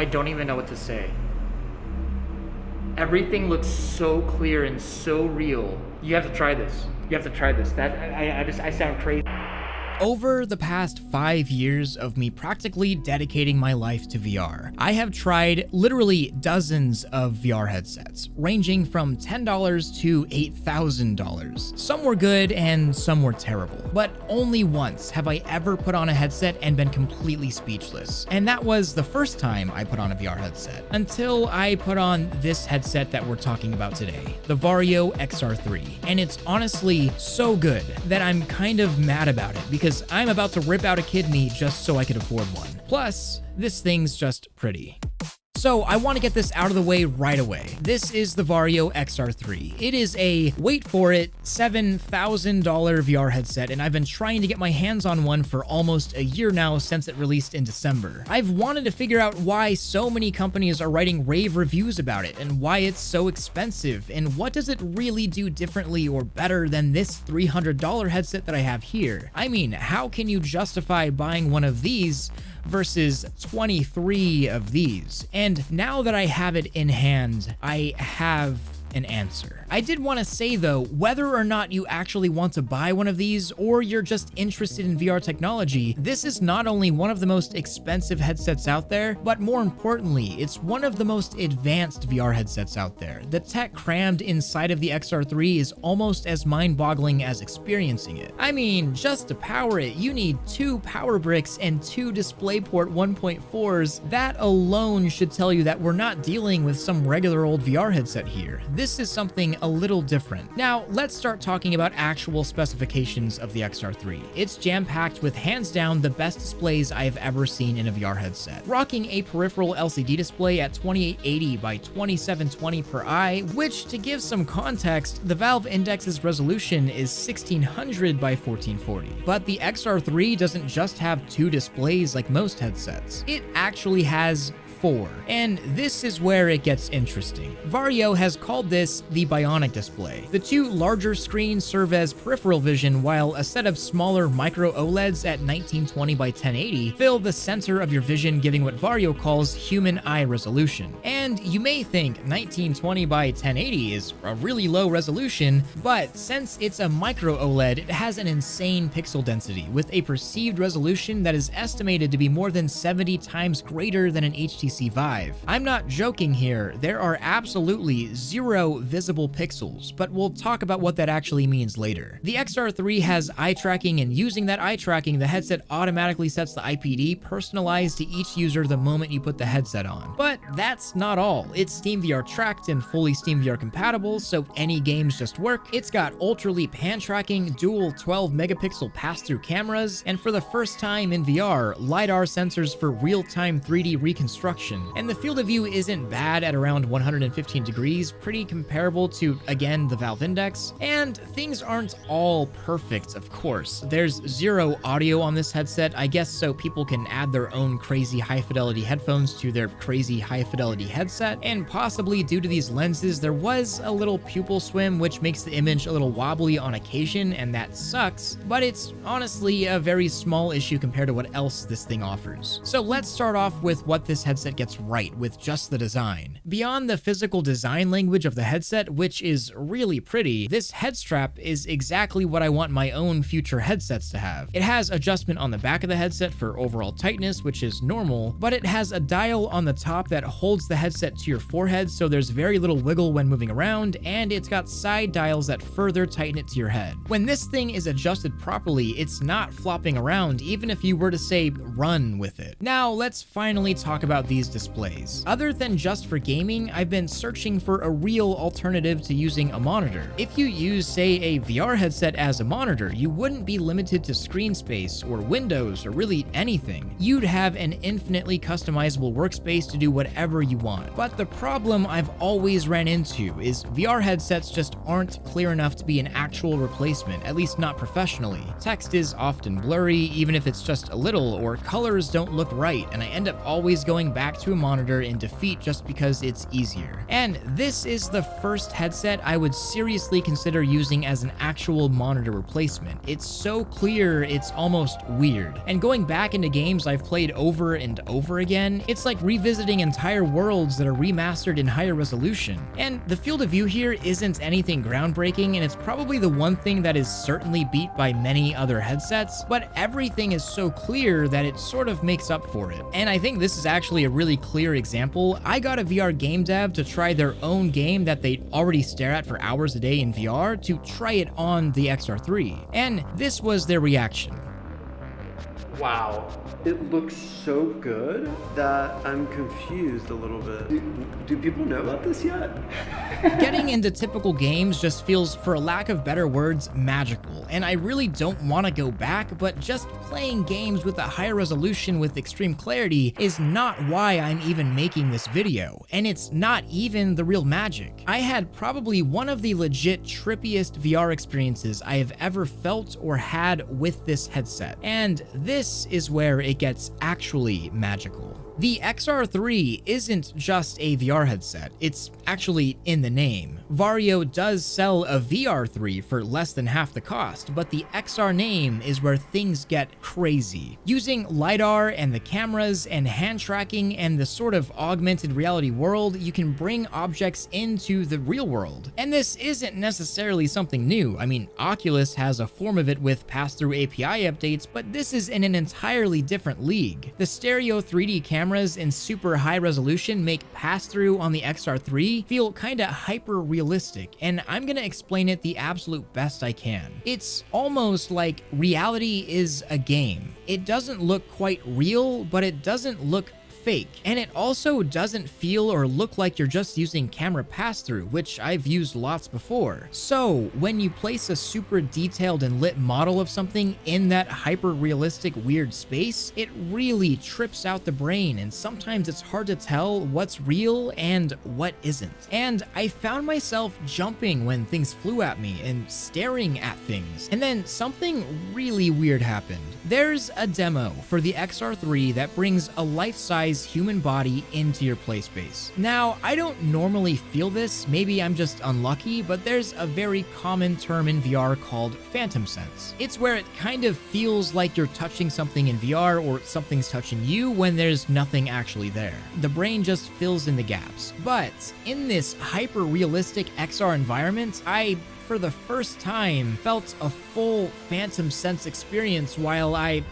I don't even know what to say. Everything looks so clear and so real. You have to try this. You have to try this. I sound crazy. Over the past 5 years of me practically dedicating my life to VR, I have tried literally dozens of VR headsets, ranging from $10 to $8,000. Some were good and some were terrible, but only once have I ever put on a headset and been completely speechless. And that was the first time I put on a VR headset, until I put on this headset that we're talking about today, the Vario XR3. And it's honestly so good that I'm kind of mad about it, because I'm about to rip out a kidney just so I could afford one. Plus, this thing's just pretty. So I want to get this out of the way right away. This is the Vario XR3. It is a, wait for it, $7,000 VR headset, and I've been trying to get my hands on one for almost a year now since it released in December. I've wanted to figure out why so many companies are writing rave reviews about it, and why it's so expensive, and what does it really do differently or better than this $300 headset that I have here. I mean, how can you justify buying one of these versus 23 of these? And now that I have it in hand, I have an answer. I did want to say though, whether or not you actually want to buy one of these or you're just interested in VR technology, this is not only one of the most expensive headsets out there, but more importantly, it's one of the most advanced VR headsets out there. The tech crammed inside of the XR3 is almost as mind-boggling as experiencing it. I mean, just to power it, you need 2 power bricks and 2 DisplayPort 1.4s. That alone should tell you that we're not dealing with some regular old VR headset here. This is something a little different. Now, let's start talking about actual specifications of the XR3. It's jam-packed with hands down the best displays I've ever seen in a VR headset. Rocking a peripheral LCD display at 2880 by 2720 per eye, which, to give some context, the Valve Index's resolution is 1600 by 1440. But the XR3 doesn't just have 2 displays like most headsets. It actually has 4. And this is where it gets interesting. Vario has called this the Bionic display. The 2 larger screens serve as peripheral vision, while a set of smaller micro OLEDs at 1920 by 1080 fill the center of your vision, giving what Vario calls human eye resolution. And you may think 1920 by 1080 is a really low resolution, but since it's a micro OLED, it has an insane pixel density with a perceived resolution that is estimated to be more than 70 times greater than an HTC Vive. I'm not joking here, there are absolutely 0 visible pixels, but we'll talk about what that actually means later. The XR3 has eye tracking, and using that eye tracking, the headset automatically sets the IPD personalized to each user the moment you put the headset on. But that's not all. It's SteamVR tracked and fully SteamVR compatible, so any games just work. It's got Ultra Leap hand tracking, dual 12 megapixel pass-through cameras, and for the first time in VR, LiDAR sensors for real-time 3D reconstruction. And the field of view isn't bad at around 115 degrees, pretty comparable to, again, the Valve Index. And things aren't all perfect, of course. There's 0 audio on this headset, I guess so people can add their own crazy high-fidelity headphones to their crazy high-fidelity headset. And possibly due to these lenses, there was a little pupil swim, which makes the image a little wobbly on occasion, and that sucks, but it's honestly a very small issue compared to what else this thing offers. So let's start off with what this headset gets right with just the design. Beyond the physical design language of the headset, which is really pretty, this head strap is exactly what I want my own future headsets to have. It has adjustment on the back of the headset for overall tightness, which is normal, but it has a dial on the top that holds the headset to your forehead, so there's very little wiggle when moving around, and it's got side dials that further tighten it to your head. When this thing is adjusted properly, it's not flopping around, even if you were to say run with it. Now let's finally talk about these displays. Other than just for gaming, I've been searching for a real alternative to using a monitor. If you use, say, a VR headset as a monitor, you wouldn't be limited to screen space or windows or really anything. You'd have an infinitely customizable workspace to do whatever you want. But the problem I've always ran into is VR headsets just aren't clear enough to be an actual replacement, at least not professionally. Text is often blurry, even if it's just a little, or colors don't look right, and I end up always going back back to a monitor in defeat just because it's easier. And this is the first headset I would seriously consider using as an actual monitor replacement. It's so clear, it's almost weird. And going back into games I've played over and over again, it's like revisiting entire worlds that are remastered in higher resolution. And the field of view here isn't anything groundbreaking, and it's probably the one thing that is certainly beat by many other headsets, but everything is so clear that it sort of makes up for it. And I think this is actually a really clear example. I got a VR game dev to try their own game that they already stare at for hours a day in VR to try it on the XR3, and this was their reaction. Wow, it looks so good that I'm confused a little bit. Do people know about this yet? Getting into typical games just feels, for a lack of better words, magical, and I really don't want to go back, but just playing games with a higher resolution with extreme clarity is not why I'm even making this video, and it's not even the real magic. I had probably one of the legit trippiest VR experiences I have ever felt or had with this headset, and this is where it gets actually magical. The XR3 isn't just a VR headset, it's actually in the name. Vario does sell a VR3 for less than half the cost, but the XR name is where things get crazy. Using LiDAR and the cameras and hand tracking and the sort of augmented reality world, you can bring objects into the real world. And this isn't necessarily something new. I mean, Oculus has a form of it with pass-through API updates, but this is in an entirely different league. The stereo 3D cameras in super high resolution make pass-through on the XR3 feel kinda hyper-realistic, and I'm gonna explain it the absolute best I can. It's almost like reality is a game. It doesn't look quite real, but it doesn't look fake. And it also doesn't feel or look like you're just using camera pass-through, which I've used lots before. So when you place a super detailed and lit model of something in that hyper-realistic weird space, it really trips out the brain, and sometimes it's hard to tell what's real and what isn't. And I found myself jumping when things flew at me and staring at things. And then something really weird happened. There's a demo for the XR3 that brings a life-size human body into your play space. Now, I don't normally feel this, maybe I'm just unlucky, but there's a very common term in VR called phantom sense. It's where it kind of feels like you're touching something in VR or something's touching you when there's nothing actually there. The brain just fills in the gaps. But in this hyper-realistic XR environment, I, for the first time, felt a full phantom sense experience while I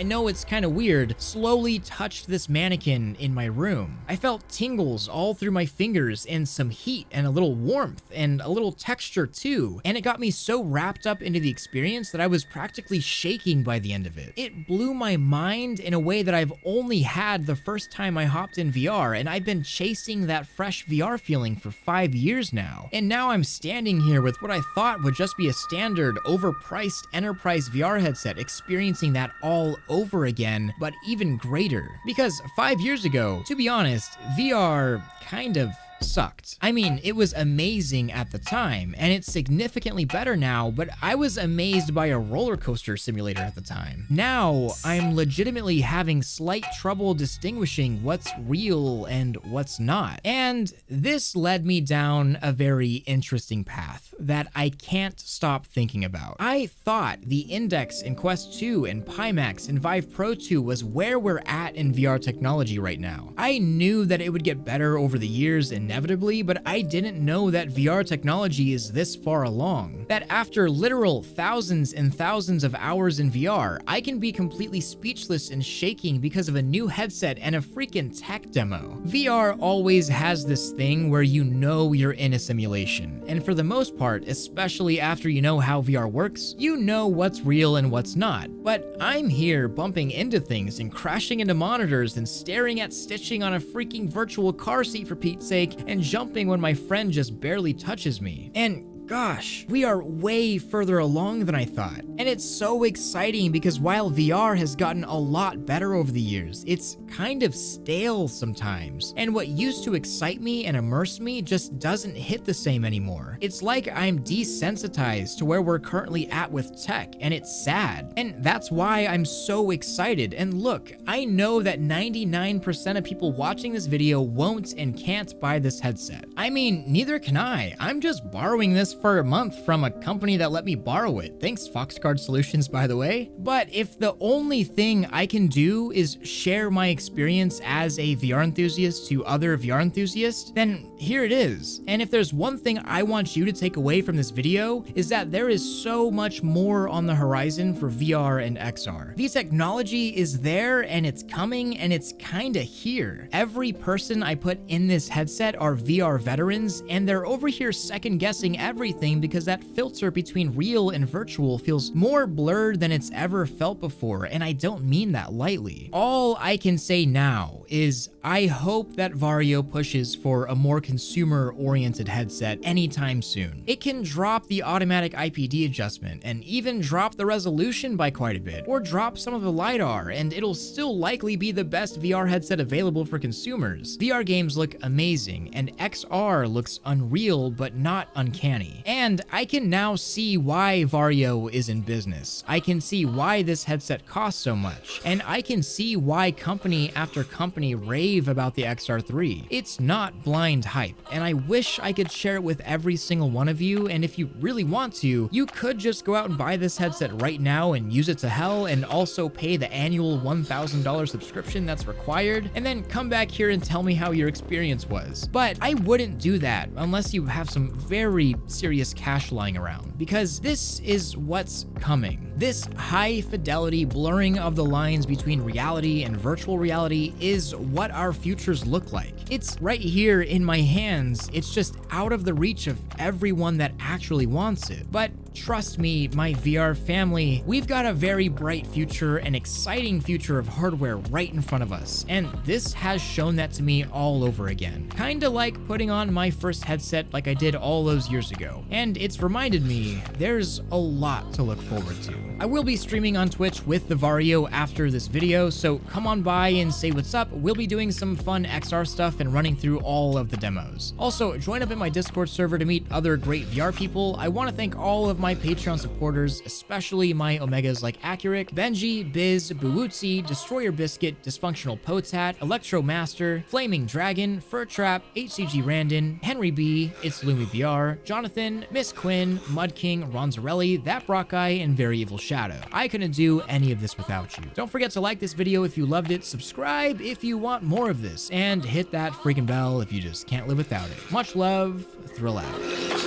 know it's kind of weird, slowly touched this mannequin in my room. I felt tingles all through my fingers and some heat and a little warmth and a little texture too, and it got me so wrapped up into the experience that I was practically shaking by the end of it. It blew my mind in a way that I've only had the first time I hopped in VR, and I've been chasing that fresh VR feeling for 5 years now. And now I'm standing here with what I thought would just be a standard, overpriced enterprise VR headset, experiencing that all over again, but even greater. Because 5 years ago, to be honest, VR kind of sucked. I mean, it was amazing at the time, and it's significantly better now, but I was amazed by a roller coaster simulator at the time. Now, I'm legitimately having slight trouble distinguishing what's real and what's not. And this led me down a very interesting path that I can't stop thinking about. I thought the Index in Quest 2 and Pimax and Vive Pro 2 was where we're at in VR technology right now. I knew that it would get better over the years inevitably, but I didn't know that VR technology is this far along. That after literal thousands and thousands of hours in VR, I can be completely speechless and shaking because of a new headset and a freaking tech demo. VR always has this thing where you know you're in a simulation, and for the most part, especially after you know how VR works, you know what's real and what's not. But I'm here bumping into things and crashing into monitors and staring at stitching on a freaking virtual car seat for Pete's sake, and jumping when my friend just barely touches me. And gosh, we are way further along than I thought. And it's so exciting because while VR has gotten a lot better over the years, it's kind of stale sometimes. And what used to excite me and immerse me just doesn't hit the same anymore. It's like I'm desensitized to where we're currently at with tech, and it's sad. And that's why I'm so excited. And look, I know that 99% of people watching this video won't and can't buy this headset. I mean, neither can I. I'm just borrowing this for a month from a company that let me borrow it. Thanks, Foxcard Solutions, by the way. But if the only thing I can do is share my experience as a VR enthusiast to other VR enthusiasts, then here it is. And if there's one thing I want you to take away from this video, is that there is so much more on the horizon for VR and XR. The technology is there and it's coming and it's kinda here. Every person I put in this headset are VR veterans, and they're over here second guessing everything because that filter between real and virtual feels more blurred than it's ever felt before, and I don't mean that lightly. All I can say now is I hope that Vario pushes for a more consumer-oriented headset anytime soon. It can drop the automatic IPD adjustment and even drop the resolution by quite a bit, or drop some of the LiDAR, and it'll still likely be the best VR headset available for consumers. VR games look amazing, and XR looks unreal but not uncanny. And I can now see why Vario is in business. I can see why this headset costs so much, and I can see why company after company rave about the XR3. It's not blind hype, and I wish I could share it with every single one of you, and if you really want to, you could just go out and buy this headset right now and use it to hell, and also pay the annual $1,000 subscription that's required, and then come back here and tell me how your experience was. But I wouldn't do that unless you have some very serious cash lying around, because this is what's coming. This high fidelity blurring of the lines between reality and virtual reality is what our futures look like. It's right here in my hands. It's just out of the reach of everyone that actually wants it. But trust me, my VR family, we've got a very bright future, an exciting future of hardware right in front of us. And this has shown that to me all over again. Kinda like putting on my first headset like I did all those years ago. And it's reminded me there's a lot to look forward to. I will be streaming on Twitch with the Vario after this video, so come on by and say what's up. We'll be doing some fun XR stuff and running through all of the demos. Also, join up in my Discord server to meet other great VR people. I want to thank all of my Patreon supporters, especially my Omegas like Accurate, Benji, Biz, Buwutsi, Destroyer Biscuit, Dysfunctional Potat, Electro Master, Flaming Dragon, Fur Trap, HCG Randon, Henry B, It's Lumi VR, Jonathan, Miss Quinn, Mud King, Ronzarelli, That Brock Guy, and Very Evil Shadow. I couldn't do any of this without you. Don't forget to like this video if you loved it, subscribe if you want more of this, and hit that freaking bell if you just can't live without it. Much love, Thrill out.